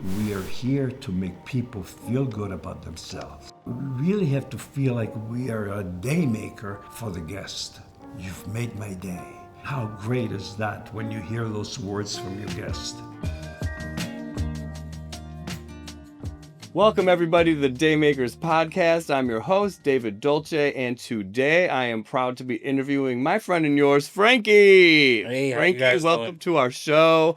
We are here to make people feel good about themselves. We really have to feel like we are a day maker for the guest. You've made my day. How great is that when you hear those words from your guest? Welcome, everybody, to the Daymakers Podcast. I'm your host, David Dolce, and today I am proud to be interviewing my friend and yours, Frankie. Hey, how Frankie, you guys welcome doing? to our show.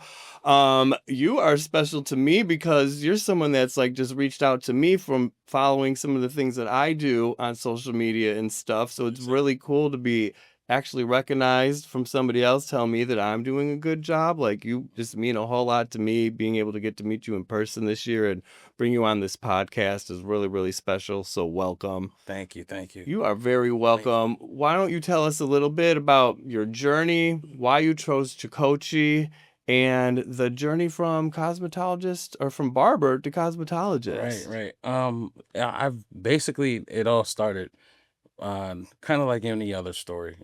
You are special to me because you're someone that's like just reached out to me from following some of the things that I do on social media and stuff. So it's really cool to be actually recognized from somebody else telling me that I'm doing a good job. Like, you just mean a whole lot to me. Being able to get to meet you in person this year and bring you on this podcast is really, really special. So welcome. Thank you. You are very welcome. Why don't you tell us a little bit about your journey, why you chose Tricoci, and the journey from cosmetologist or from barber to cosmetologist? Right. I've basically, it all started kind of like any other story.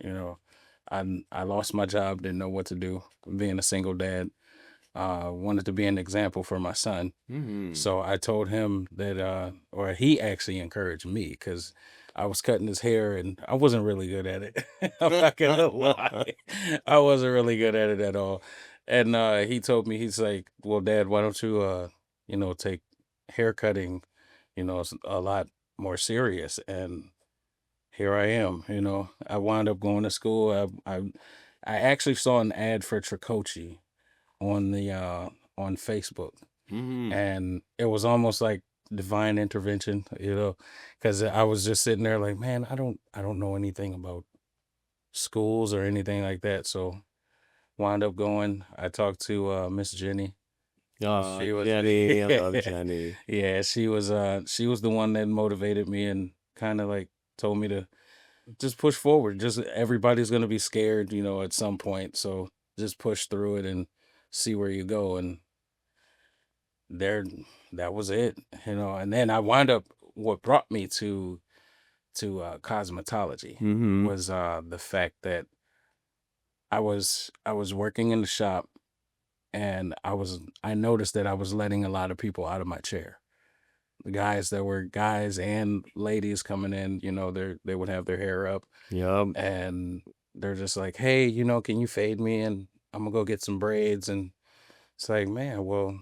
I lost my job, didn't know what to do. Being a single dad, wanted to be an example for my son. So I told him that, or he actually encouraged me because I was cutting his hair and I wasn't really good at it. I'm not gonna lie, I wasn't really good at it at all. And he told me, he's like, "Well, Dad, why don't you, take hair cutting, it's a lot more serious." And here I am. I wound up going to school. I actually saw an ad for Tricoci on the on Facebook, and it was almost like divine intervention, because I was just sitting there like, man, I don't know anything about schools or anything like that. So wound up going. I talked to Miss Jenny. Oh, She was Jenny, I love Jenny. yeah, she was the one that motivated me and kind of like told me to just push forward. Just everybody's gonna be scared, at some point. So just push through it and see where you go. And there, that was it. And then I wound up. What brought me to cosmetology was the fact that I was working in the shop, and I noticed that I was letting a lot of people out of my chair. The guys that were guys and ladies coming in, they would have their hair up. Yep. And they're just like, "Hey, can you fade me? And I'm gonna go get some braids." And it's like, man, well,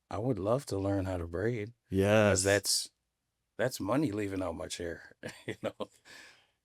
I would love to learn how to braid. Yes. That's money leaving out my chair.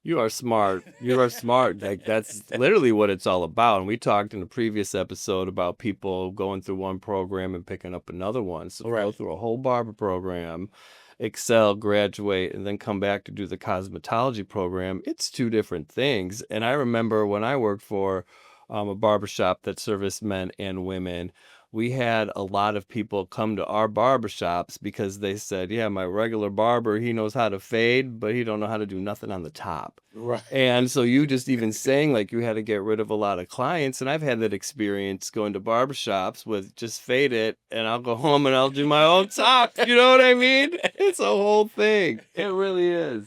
You are smart. You are smart. Like, that's literally what it's all about. And we talked in a previous episode about people going through one program and picking up another one. So go through a whole barber program, excel, graduate, and then come back to do the cosmetology program. It's two different things. And I remember when I worked for a barbershop that serviced men and women, we had a lot of people come to our barbershops because they said, yeah, my regular barber, he knows how to fade, but he don't know how to do nothing on the top. Right. And so you just even saying like you had to get rid of a lot of clients. And I've had that experience going to barbershops with just fade it and I'll go home and I'll do my own top. You know what I mean? It's a whole thing. It really is.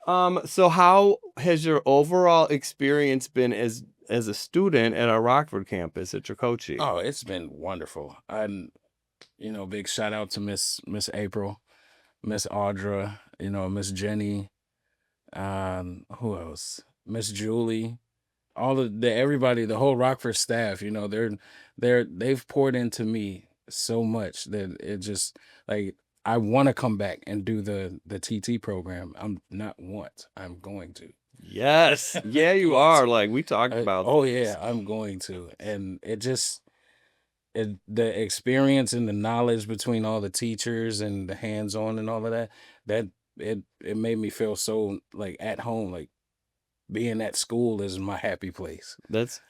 So how has your overall experience been as a student at our Rockford campus at Tricoci? Oh, it's been wonderful. And big shout out to Miss April, Miss Audra, Miss Jenny, who else? Miss Julie, all of everybody, the whole Rockford staff. They've poured into me so much that it just like I want to come back and do the TT program. I'm going to. Yes. Yeah, you are. Like, we talked about. Oh yeah, I'm going to. And the experience and the knowledge between all the teachers and the hands-on and all of that it made me feel so like at home, like being at school is my happy place.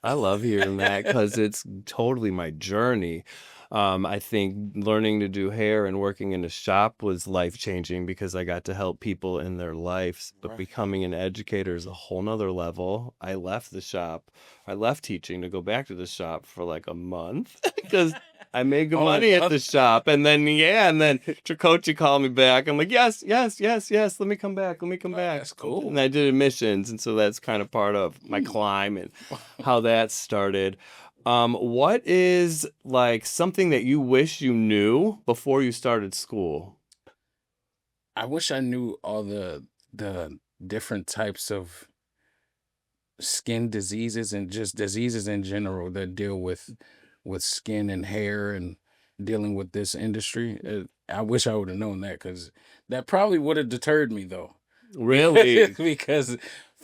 I love hearing that because it's totally my journey. I think learning to do hair and working in a shop was life-changing because I got to help people in their lives, but becoming an educator is a whole nother level. I left teaching to go back to the shop for like a month because I made good money at the shop. And then Tricoci called me back. I'm like, yes, let me come back. That's cool. And I did admissions. And so that's kind of part of my climb and how that started. What is like something that you wish you knew before you started school? I wish I knew all the different types of skin diseases and just diseases in general that deal with skin and hair and dealing with this industry. I wish I would have known that because that probably would have deterred me though. Really? Because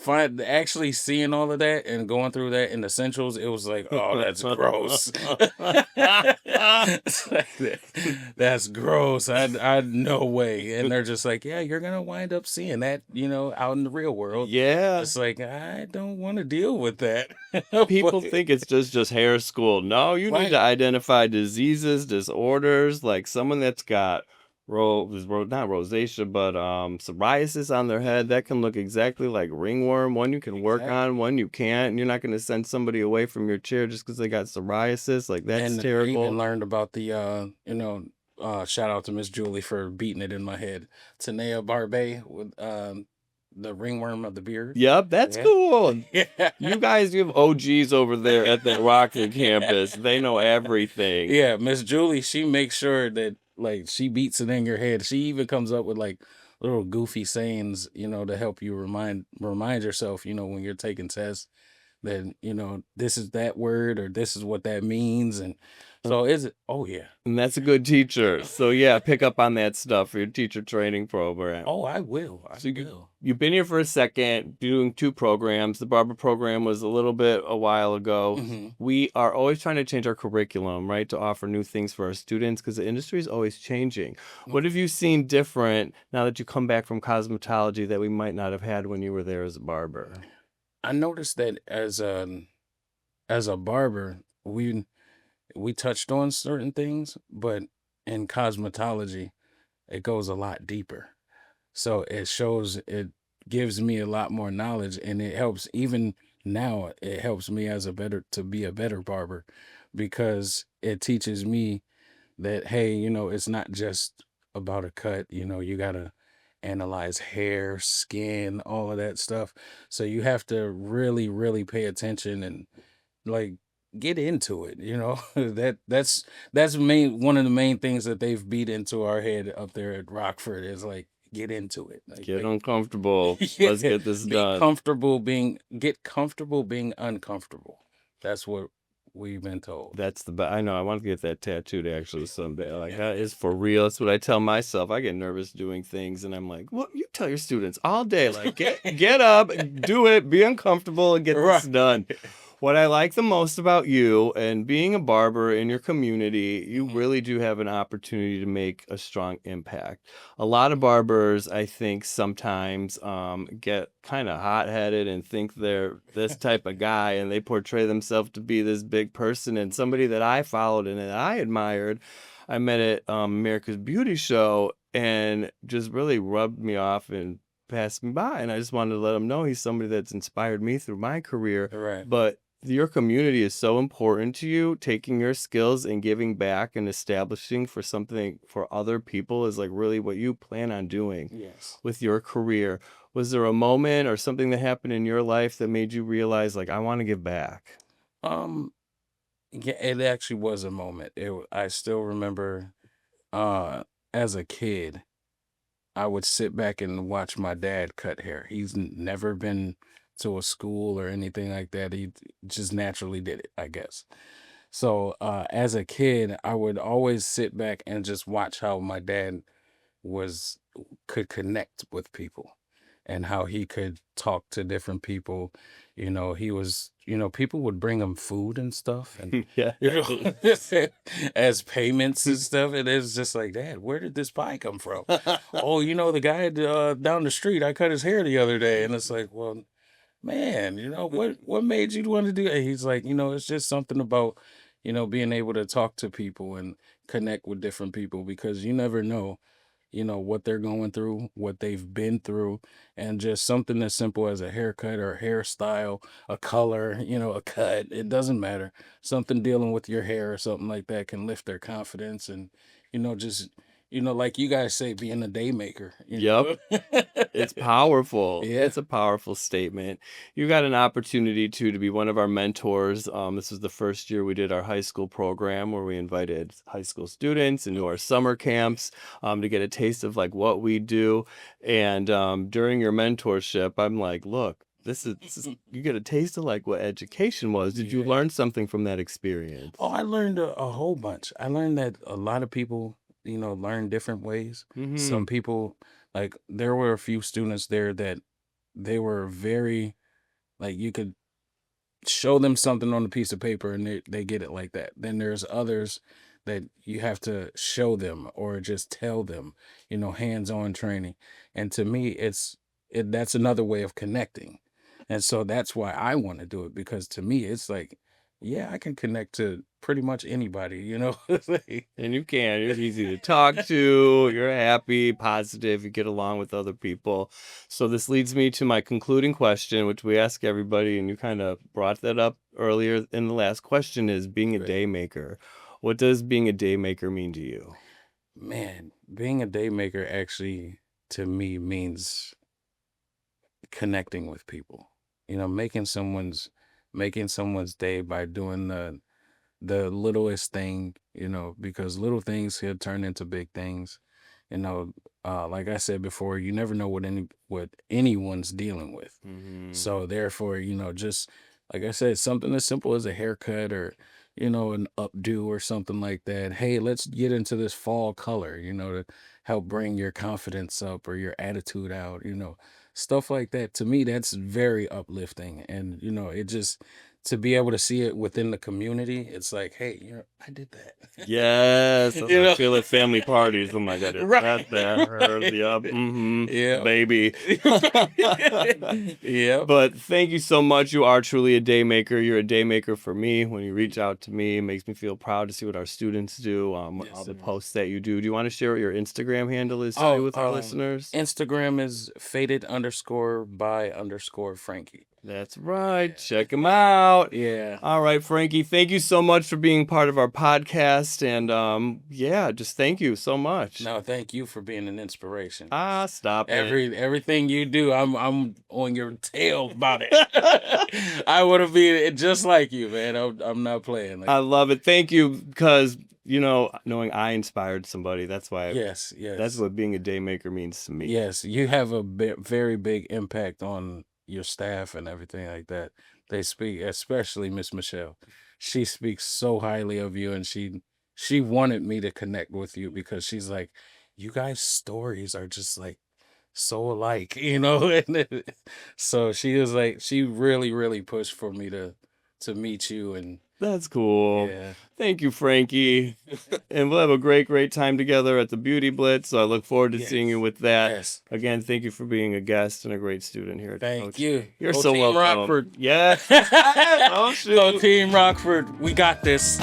actually seeing all of that and going through that in essentials, it was like, oh, that's gross. It's like, that's gross. I no way. And they're just like, yeah, you're gonna wind up seeing that, out in the real world. Yeah. It's like I don't want to deal with that. People But- think it's just hair school. No, you need Right. to identify diseases, disorders, like someone that's got not rosacea, but psoriasis on their head. That can look exactly like ringworm. One you can work Exactly. on, one you can't. And you're not going to send somebody away from your chair just because they got psoriasis. Like that's And I terrible. even learned about the shout out to Miss Julie for beating it in my head. Tanea Barbe with the ringworm of the beard. Yep, that's Yeah. cool. Yeah. You guys, you have OGs over there at the Rockford campus. They know everything. Yeah, Miss Julie, she makes sure that like she beats it in your head. She even comes up with like little goofy sayings, to help you remind yourself, when you're taking tests that, this is that word or this is what that means. And so oh yeah. And that's a good teacher. So yeah, pick up on that stuff for your teacher training program. Oh, I will. So you've been here for a second, doing 2 programs. The barber program was a little bit a while ago. Mhm. We are always trying to change our curriculum, right, to offer new things for our students because the industry is always changing. What have you seen different now that you come back from cosmetology that we might not have had when you were there as a barber? I noticed that as a barber, we touched on certain things, but in cosmetology, it goes a lot deeper. So it gives me a lot more knowledge, and it helps even now. It helps me to be a better barber because it teaches me that, hey, it's not just about a cut. You gotta analyze hair, skin, all of that stuff. So you have to really, really pay attention and like get into it. That's one of the main things that they've beat into our head up there at Rockford is like get into it. Get uncomfortable. Yeah, Let's get this done. Get comfortable being uncomfortable. That's what we've been told. That's the best. I know. I want to get that tattooed actually someday. Like that is for real. That's what I tell myself. I get nervous doing things, and I'm like, "What you tell your students all day? Like, get up, do it, be uncomfortable, and get this done." What I like the most about you and being a barber in your community, you really do have an opportunity to make a strong impact. A lot of barbers, I think, sometimes get kind of hot-headed and think they're this type of guy, and they portray themselves to be this big person. And somebody that I followed and that I admired, I met at America's Beauty Show and just really rubbed me off and passed me by. And I just wanted to let him know he's somebody that's inspired me through my career. Right. But your community is so important to you. Taking your skills and giving back and establishing for something for other people is like really what you plan on doing. Yes. With your career. Was there a moment or something that happened in your life that made you realize like I want to give back? Yeah, it actually was a moment. I still remember as a kid, I would sit back and watch my dad cut hair. He's never been to a school or anything like that. He just naturally did it, I guess. So as a kid, I would always sit back and just watch how my dad could connect with people and how he could talk to different people. He was, people would bring him food and stuff and Yeah. as payments and stuff. And it's just like, Dad, where did this pie come from? Oh, the guy down the street, I cut his hair the other day. And it's like, well, man, what made you want to do that? He's like, it's just something about, being able to talk to people and connect with different people because you never know, what they're going through, what they've been through, and just something as simple as a haircut or a hairstyle, a color, a cut, it doesn't matter. Something dealing with your hair or something like that can lift their confidence and, just like you guys say, being a day maker. Yep. It's powerful. Yeah. It's a powerful statement. You got an opportunity to be one of our mentors. This was the first year we did our high school program where we invited high school students into our summer camps to get a taste of like what we do. And during your mentorship, I'm like, look, this is you get a taste of like what education was. Did you learn something from that experience? Oh, I learned a whole bunch. I learned that a lot of people, learn different ways. Some people, like, there were a few students there that they were very, like, you could show them something on a piece of paper and they get it like that. Then there's others that you have to show them or just tell them, hands-on training. And to me, that's another way of connecting. And so that's why I want to do it, because to me, it's like, yeah, I can connect to pretty much anybody, And you can. You're easy to talk to. You're happy, positive. You get along with other people. So this leads me to my concluding question, which we ask everybody, and you kind of brought that up earlier in the last question, is being a day maker. What does being a day maker mean to you? Man, being a day maker actually, to me, means connecting with people. Making someone's day by doing the littlest thing, because little things can turn into big things. Like I said before, you never know what anyone's dealing with. So therefore, just like I said, something as simple as a haircut or, an updo or something like that. Hey, let's get into this fall color, to help bring your confidence up or your attitude out, stuff like that. To me, that's very uplifting. And, it just, to be able to see it within the community, it's like, hey, I did that. Yes. I feel at family parties. Oh my God. Right. Hers. Yep. Yeah. Baby. Yeah. But thank you so much. You are truly a day maker. You're a day maker for me. When you reach out to me, it makes me feel proud to see what our students do, all the posts that you do. Do you want to share what your Instagram handle is today with our listeners? Instagram is faded_by_Frankie. That's right. Check him out. Yeah. All right, Frankie. Thank you so much for being part of our podcast. And just thank you so much. No, thank you for being an inspiration. Stop it. Everything you do, I'm on your tail about it. I want to be just like you, man. I'm not playing. I love it. Thank you, because knowing I inspired somebody, that's why. Yes. That's what being a day maker means to me. Yes, you have a very big impact on your staff and everything like that. They speak, especially Miss Michelle. She speaks so highly of you, and she wanted me to connect with you because she's like, you guys' stories are just like so alike, And so she was like, she really, really pushed for me to meet you. And that's cool. Yeah. Thank you, Frankie. And we'll have a great time together at the Beauty Blitz. So I look forward to seeing you with that. Yes. Again, thank you for being a guest and a great student here at Thank Tricoci. you. You're Go so Team welcome. Rockford. Yes. Oh, shoot. Go Team Rockford. We got this.